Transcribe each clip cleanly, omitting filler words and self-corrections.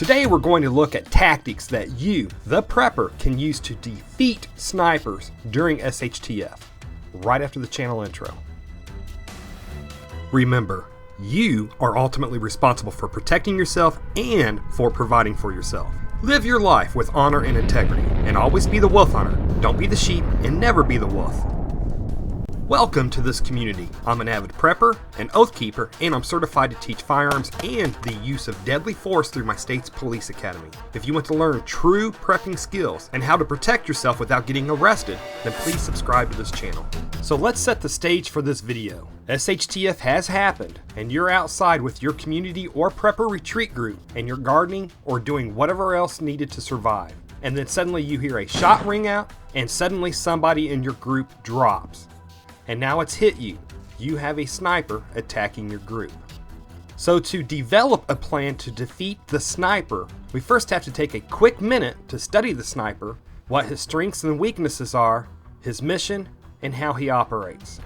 Today we're going to look at tactics that you, the prepper, can use to defeat snipers during SHTF, right after the channel intro. Remember, you are ultimately responsible for protecting yourself and for providing for yourself. Live your life with honor and integrity, and always be the wolf hunter. Don't be the sheep, and never be the wolf. Welcome to this community. I'm an avid prepper, an oath keeper, and I'm certified to teach firearms and the use of deadly force through my state's police academy. If you want to learn true prepping skills and how to protect yourself without getting arrested, then please subscribe to this channel. So let's set the stage for this video. SHTF has happened, and you're outside with your community or prepper retreat group, and you're gardening or doing whatever else needed to survive. And then suddenly you hear a shot ring out, and suddenly somebody in your group drops. And now it's hit you. You have a sniper attacking your group. So to develop a plan to defeat the sniper, we first have to take a quick minute to study the sniper, what his strengths and weaknesses are, his mission, and how he operates.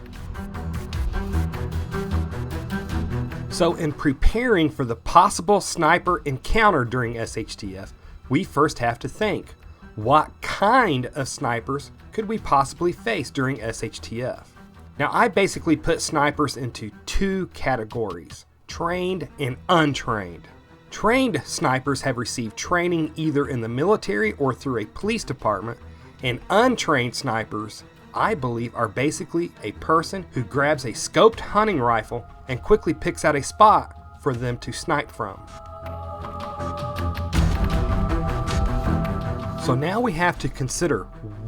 So in preparing for the possible sniper encounter during SHTF, we first have to think, what kind of snipers could we possibly face during SHTF? Now, I basically put snipers into two categories, trained and untrained. Trained snipers have received training either in the military or through a police department, and untrained snipers, I believe, are basically a person who grabs a scoped hunting rifle and quickly picks out a spot for them to snipe from. So now we have to consider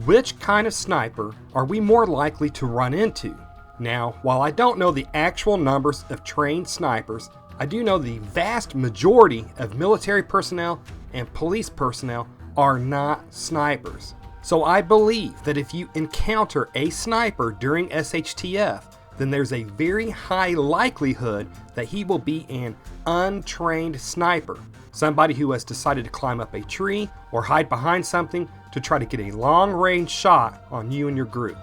which kind of sniper are we more likely to run into. Now, while I don't know the actual numbers of trained snipers, I do know the vast majority of military personnel and police personnel are not snipers. So I believe that if you encounter a sniper during SHTF, then there's a very high likelihood that he will be an untrained sniper. Somebody who has decided to climb up a tree or hide behind something to try to get a long-range shot on you and your group.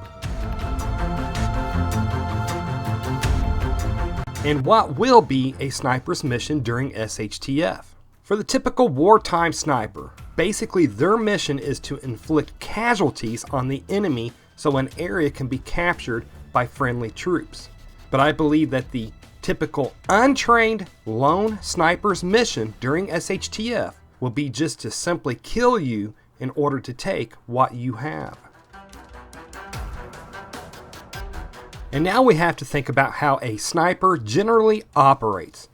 And what will be a sniper's mission during SHTF? For the typical wartime sniper, basically their mission is to inflict casualties on the enemy so an area can be captured by friendly troops. But I believe that the typical untrained lone sniper's mission during SHTF will be just to simply kill you in order to take what you have. And now we have to think about how a sniper generally operates.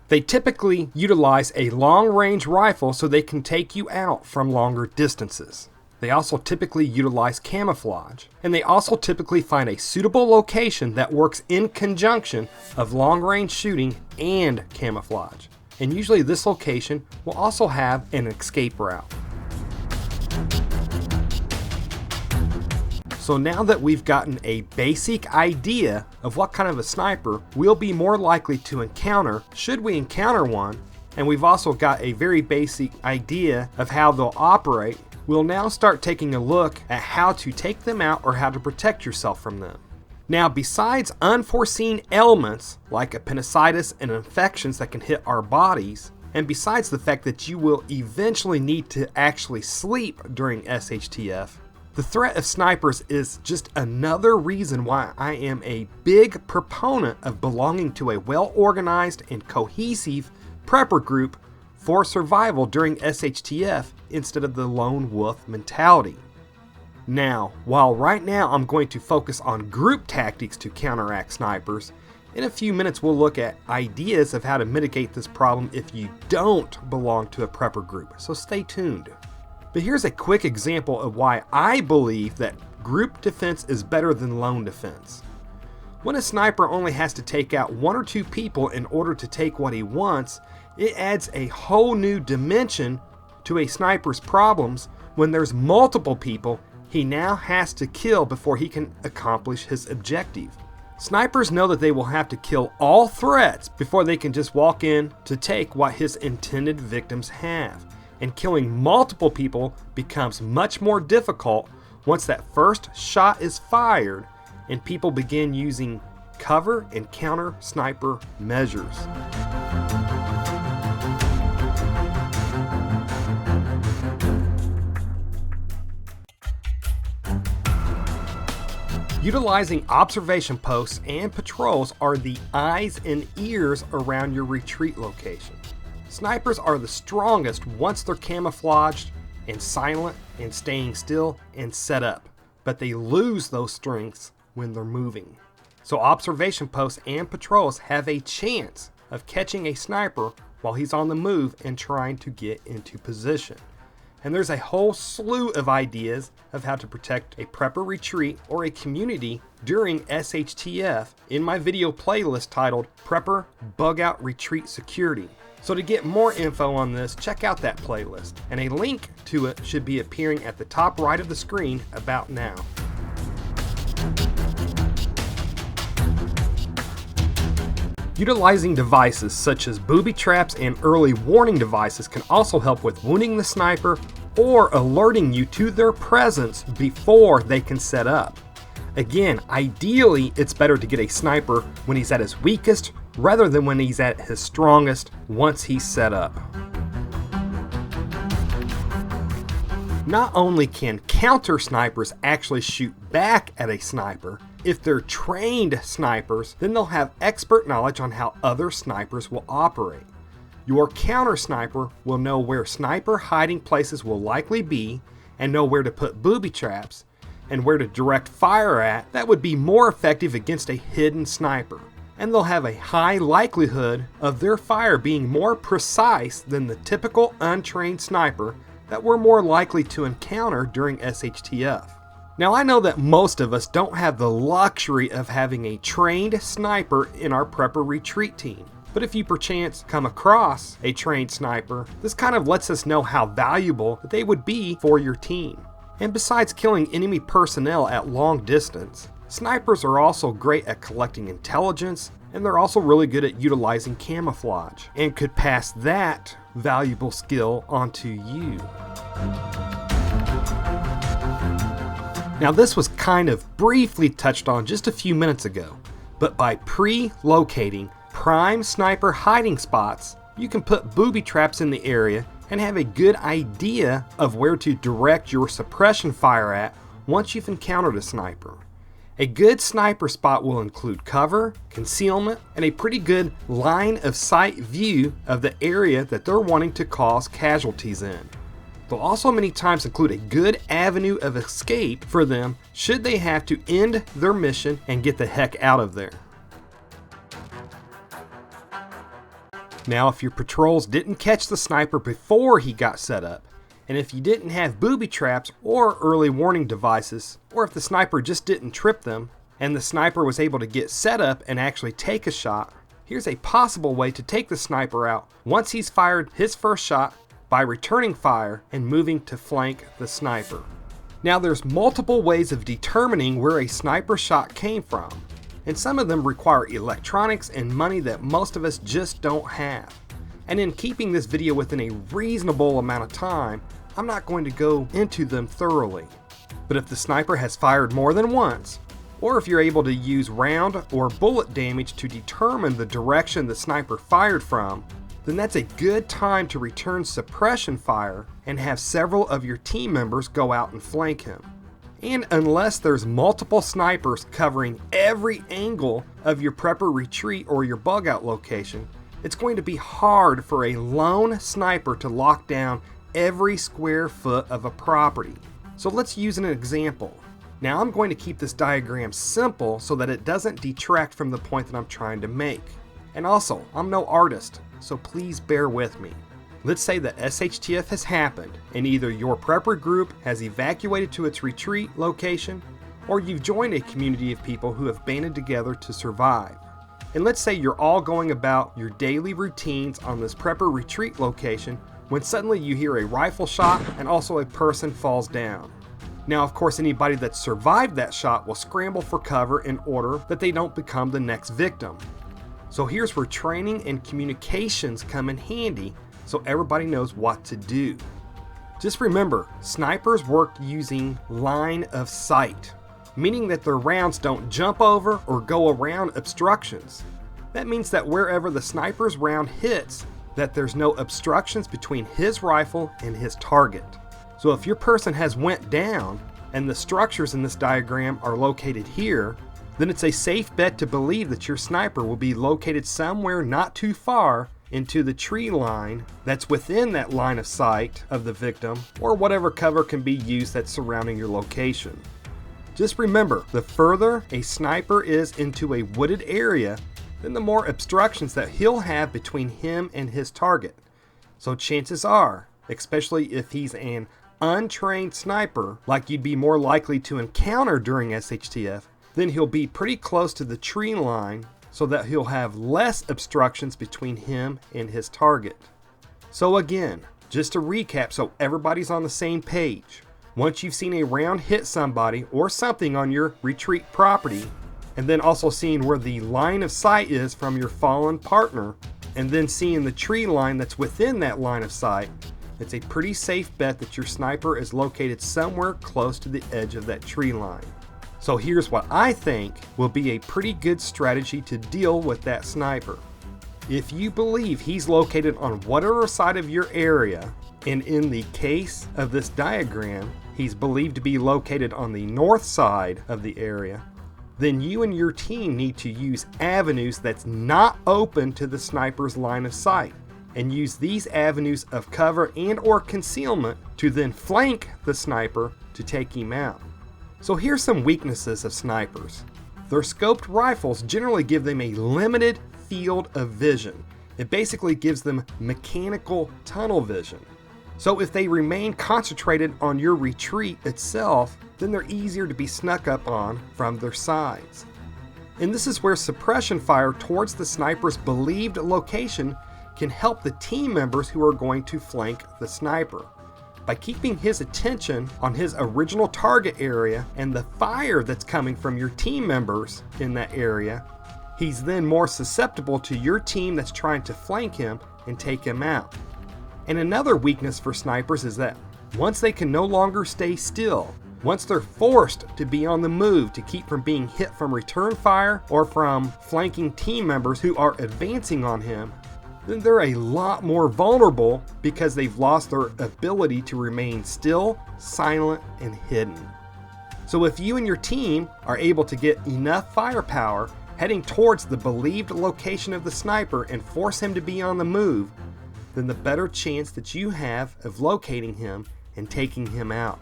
They typically utilize a long-range rifle so they can take you out from longer distances. They also typically utilize camouflage, and they also typically find a suitable location that works in conjunction of long-range shooting and camouflage. And usually this location will also have an escape route. So now that we've gotten a basic idea of what kind of a sniper we'll be more likely to encounter should we encounter one, and we've also got a very basic idea of how they'll operate, we'll now start taking a look at how to take them out or how to protect yourself from them. Now, besides unforeseen elements like appendicitis and infections that can hit our bodies, and besides the fact that you will eventually need to actually sleep during SHTF, the threat of snipers is just another reason why I am a big proponent of belonging to a well-organized and cohesive prepper group for survival during SHTF instead of the lone wolf mentality. Now, while right now I'm going to focus on group tactics to counteract snipers, in a few minutes we'll look at ideas of how to mitigate this problem if you don't belong to a prepper group, so stay tuned. But here's a quick example of why I believe that group defense is better than lone defense. When a sniper only has to take out one or two people in order to take what he wants, it adds a whole new dimension to a sniper's problems when there's multiple people he now has to kill before he can accomplish his objective. Snipers know that they will have to kill all threats before they can just walk in to take what his intended victims have. And killing multiple people becomes much more difficult once that first shot is fired and people begin using cover and counter sniper measures. Utilizing observation posts and patrols are the eyes and ears around your retreat location. Snipers are the strongest once they're camouflaged and silent and staying still and set up, but they lose those strengths when they're moving. So observation posts and patrols have a chance of catching a sniper while he's on the move and trying to get into position. And there's a whole slew of ideas of how to protect a prepper retreat or a community during SHTF in my video playlist titled Prepper Bug Out Retreat Security. So to get more info on this, check out that playlist, and a link to it should be appearing at the top right of the screen about now. Utilizing devices such as booby traps and early warning devices can also help with wounding the sniper or alerting you to their presence before they can set up. Again, ideally it's better to get a sniper when he's at his weakest rather than when he's at his strongest once he's set up. Not only can counter snipers actually shoot back at a sniper, if they're trained snipers, then they'll have expert knowledge on how other snipers will operate. Your counter sniper will know where sniper hiding places will likely be and know where to put booby traps and where to direct fire at that would be more effective against a hidden sniper. And they'll have a high likelihood of their fire being more precise than the typical untrained sniper that we're more likely to encounter during SHTF. Now I know that most of us don't have the luxury of having a trained sniper in our prepper retreat team. But if you perchance come across a trained sniper, this kind of lets us know how valuable they would be for your team. And besides killing enemy personnel at long distance, snipers are also great at collecting intelligence, and they're also really good at utilizing camouflage and could pass that valuable skill onto you. Now this was kind of briefly touched on just a few minutes ago, but by pre-locating prime sniper hiding spots, you can put booby traps in the area and have a good idea of where to direct your suppression fire at once you've encountered a sniper. A good sniper spot will include cover, concealment, and a pretty good line of sight view of the area that they're wanting to cause casualties in. They'll also many times include a good avenue of escape for them should they have to end their mission and get the heck out of there. Now if your patrols didn't catch the sniper before he got set up, and if you didn't have booby traps or early warning devices, or if the sniper just didn't trip them, and the sniper was able to get set up and actually take a shot, here's a possible way to take the sniper out once he's fired his first shot by returning fire and moving to flank the sniper. Now there's multiple ways of determining where a sniper shot came from, and some of them require electronics and money that most of us just don't have. And in keeping this video within a reasonable amount of time, I'm not going to go into them thoroughly. But if the sniper has fired more than once, or if you're able to use round or bullet damage to determine the direction the sniper fired from, then that's a good time to return suppression fire and have several of your team members go out and flank him. And unless there's multiple snipers covering every angle of your prepper retreat or your bug out location, it's going to be hard for a lone sniper to lock down every square foot of a property. So let's use an example. Now I'm going to keep this diagram simple so that it doesn't detract from the point that I'm trying to make. And also, I'm no artist, so please bear with me. Let's say that SHTF has happened and either your prepper group has evacuated to its retreat location or you've joined a community of people who have banded together to survive. And let's say you're all going about your daily routines on this prepper retreat location when suddenly you hear a rifle shot and also a person falls down. Now of course anybody that survived that shot will scramble for cover in order that they don't become the next victim. So here's where training and communications come in handy so everybody knows what to do. Just remember, snipers work using line of sight, meaning that their rounds don't jump over or go around obstructions. That means that wherever the sniper's round hits, that there's no obstructions between his rifle and his target. So if your person has went down and the structures in this diagram are located here, then it's a safe bet to believe that your sniper will be located somewhere not too far into the tree line that's within that line of sight of the victim, or whatever cover can be used that's surrounding your location. Just remember, the further a sniper is into a wooded area, then the more obstructions that he'll have between him and his target. So chances are, especially if he's an untrained sniper like you'd be more likely to encounter during SHTF, then he'll be pretty close to the tree line so that he'll have less obstructions between him and his target. So again, just to recap so everybody's on the same page, once you've seen a round hit somebody or something on your retreat property, and then also seeing where the line of sight is from your fallen partner, and then seeing the tree line that's within that line of sight, it's a pretty safe bet that your sniper is located somewhere close to the edge of that tree line. So here's what I think will be a pretty good strategy to deal with that sniper. If you believe he's located on whatever side of your area, and in the case of this diagram, he's believed to be located on the north side of the area, then you and your team need to use avenues that's not open to the sniper's line of sight, and use these avenues of cover and or concealment to then flank the sniper to take him out. So here's some weaknesses of snipers. Their scoped rifles generally give them a limited field of vision. It basically gives them mechanical tunnel vision. So if they remain concentrated on your retreat itself, then they're easier to be snuck up on from their sides. And this is where suppression fire towards the sniper's believed location can help the team members who are going to flank the sniper. By keeping his attention on his original target area and the fire that's coming from your team members in that area, he's then more susceptible to your team that's trying to flank him and take him out. And another weakness for snipers is that once they can no longer stay still, once they're forced to be on the move to keep from being hit from return fire or from flanking team members who are advancing on him, then they're a lot more vulnerable because they've lost their ability to remain still, silent, and hidden. So if you and your team are able to get enough firepower heading towards the believed location of the sniper and force him to be on the move, then the better chance that you have of locating him and taking him out.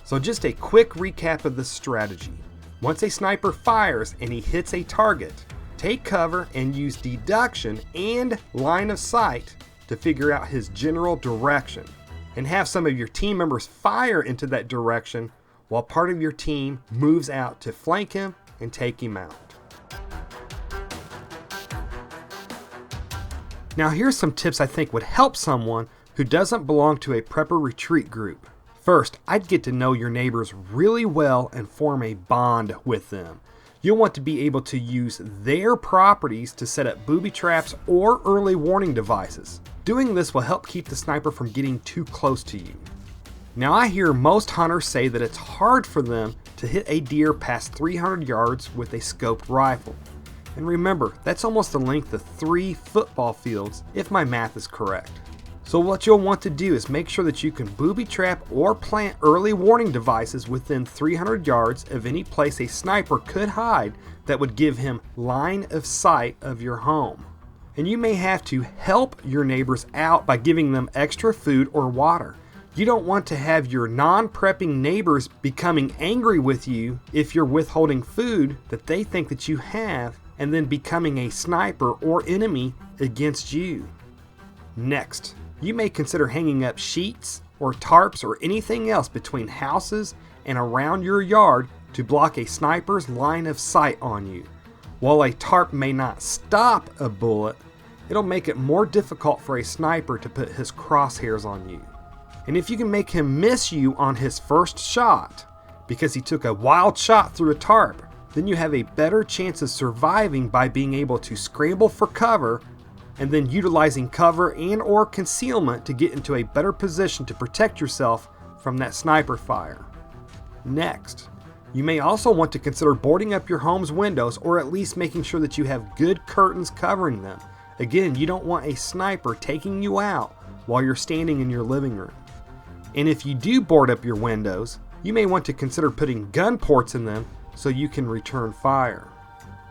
So just a quick recap of the strategy. Once a sniper fires and he hits a target, take cover and use deduction and line of sight to figure out his general direction, and have some of your team members fire into that direction while part of your team moves out to flank him and take him out. Now here's some tips I think would help someone who doesn't belong to a prepper retreat group. First, I'd get to know your neighbors really well and form a bond with them. You'll want to be able to use their properties to set up booby traps or early warning devices. Doing this will help keep the sniper from getting too close to you. Now I hear most hunters say that it's hard for them to hit a deer past 300 yards with a scoped rifle. And remember, that's almost the length of 3 football fields if my math is correct. So what you'll want to do is make sure that you can booby trap or plant early warning devices within 300 yards of any place a sniper could hide that would give him line of sight of your home. And you may have to help your neighbors out by giving them extra food or water. You don't want to have your non-prepping neighbors becoming angry with you if you're withholding food that they think that you have and then becoming a sniper or enemy against you. Next, you may consider hanging up sheets or tarps or anything else between houses and around your yard to block a sniper's line of sight on you. While a tarp may not stop a bullet, it'll make it more difficult for a sniper to put his crosshairs on you. And if you can make him miss you on his first shot because he took a wild shot through a tarp, then you have a better chance of surviving by being able to scramble for cover and then utilizing cover and or concealment to get into a better position to protect yourself from that sniper fire. Next, you may also want to consider boarding up your home's windows or at least making sure that you have good curtains covering them. Again, you don't want a sniper taking you out while you're standing in your living room. And if you do board up your windows, you may want to consider putting gun ports in them so you can return fire.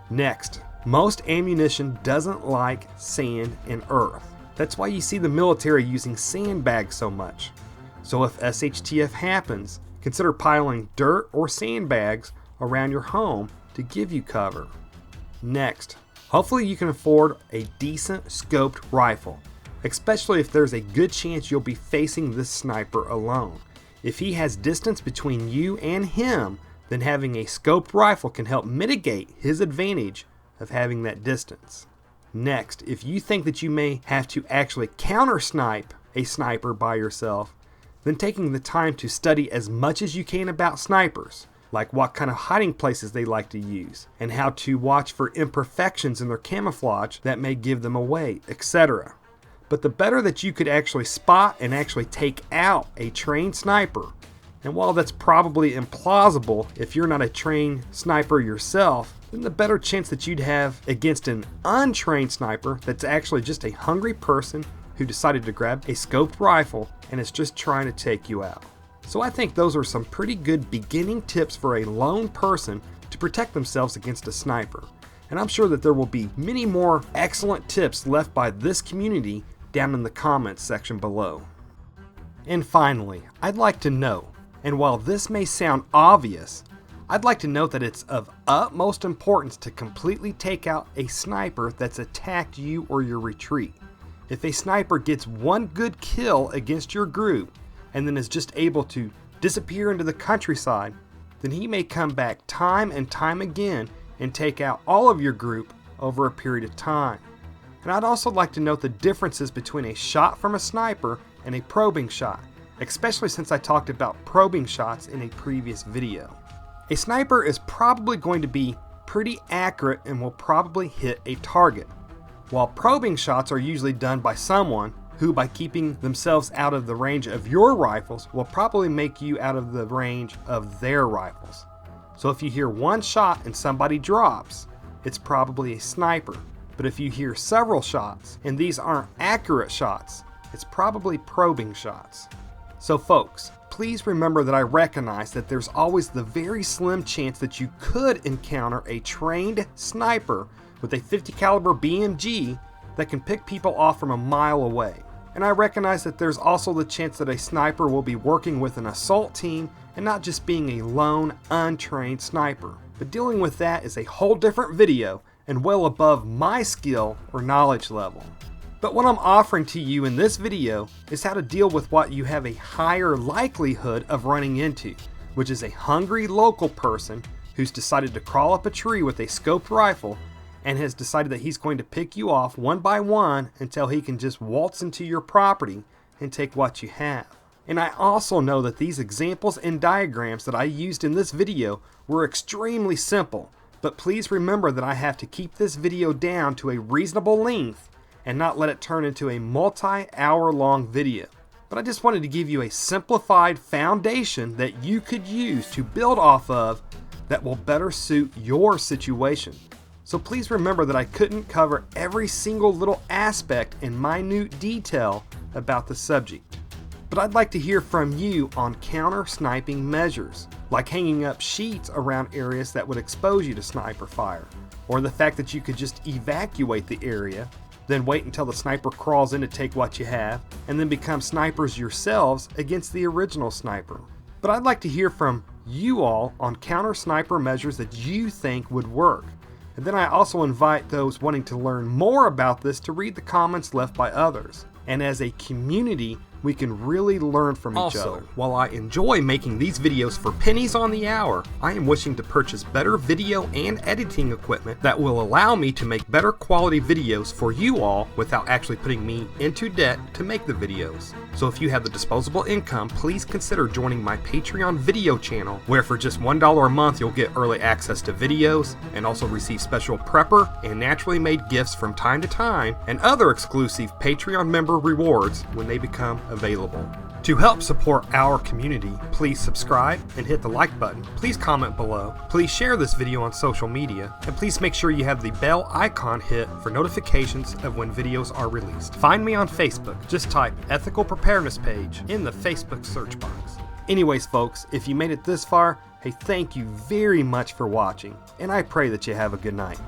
Next, most ammunition doesn't like sand and earth. That's why you see the military using sandbags so much. So if SHTF happens, consider piling dirt or sandbags around your home to give you cover. Next, hopefully you can afford a decent scoped rifle, especially if there's a good chance you'll be facing this sniper alone. If he has distance between you and him, then having a scoped rifle can help mitigate his advantage of having that distance. Next, if you think that you may have to actually counter snipe a sniper by yourself, then taking the time to study as much as you can about snipers, like what kind of hiding places they like to use, and how to watch for imperfections in their camouflage that may give them away, etc. But the better that you could actually spot and actually take out a trained sniper, and while that's probably implausible if you're not a trained sniper yourself, then the better chance that you'd have against an untrained sniper that's actually just a hungry person who decided to grab a scoped rifle and is just trying to take you out. So I think those are some pretty good beginning tips for a lone person to protect themselves against a sniper. And I'm sure that there will be many more excellent tips left by this community down in the comments section below. And finally, I'd like to know, and while this may sound obvious, I'd like to note that it's of utmost importance to completely take out a sniper that's attacked you or your retreat. If a sniper gets one good kill against your group and then is just able to disappear into the countryside, then he may come back time and time again and take out all of your group over a period of time. And I'd also like to note the differences between a shot from a sniper and a probing shot, especially since I talked about probing shots in a previous video. A sniper is probably going to be pretty accurate and will probably hit a target, while probing shots are usually done by someone who, by keeping themselves out of the range of your rifles, will probably make you out of the range of their rifles. So if you hear one shot and somebody drops, it's probably a sniper. But if you hear several shots and these aren't accurate shots, it's probably probing shots. So folks, please remember that I recognize that there's always the very slim chance that you could encounter a trained sniper with a 50 caliber BMG that can pick people off from a mile away. And I recognize that there's also the chance that a sniper will be working with an assault team and not just being a lone, untrained sniper. But dealing with that is a whole different video and well above my skill or knowledge level. But what I'm offering to you in this video is how to deal with what you have a higher likelihood of running into, which is a hungry local person who's decided to crawl up a tree with a scoped rifle and has decided that he's going to pick you off one by one until he can just waltz into your property and take what you have. And I also know that these examples and diagrams that I used in this video were extremely simple, but please remember that I have to keep this video down to a reasonable length and not let it turn into a multi-hour long video. But I just wanted to give you a simplified foundation that you could use to build off of that will better suit your situation. So please remember that I couldn't cover every single little aspect in minute detail about the subject. But I'd like to hear from you on counter sniping measures, like hanging up sheets around areas that would expose you to sniper fire, or the fact that you could just evacuate the area, then wait until the sniper crawls in to take what you have, and then become snipers yourselves against the original sniper. But I'd like to hear from you all on counter sniper measures that you think would work. And then I also invite those wanting to learn more about this to read the comments left by others. And as a community, we can really learn from each other. While I enjoy making these videos for pennies on the hour, I am wishing to purchase better video and editing equipment that will allow me to make better quality videos for you all without actually putting me into debt to make the videos. So if you have the disposable income, please consider joining my Patreon video channel, where for just $1 a month you'll get early access to videos and also receive special prepper and naturally made gifts from time to time and other exclusive Patreon member rewards when they become available. To help support our community, please subscribe and hit the like button. Please comment below. Please share this video on social media. And please make sure you have the bell icon hit for notifications of when videos are released. Find me on Facebook. Just type Ethical Preparedness page in the Facebook search box. Anyways, folks, if you made it this far, hey, thank you very much for watching, and I pray that you have a good night.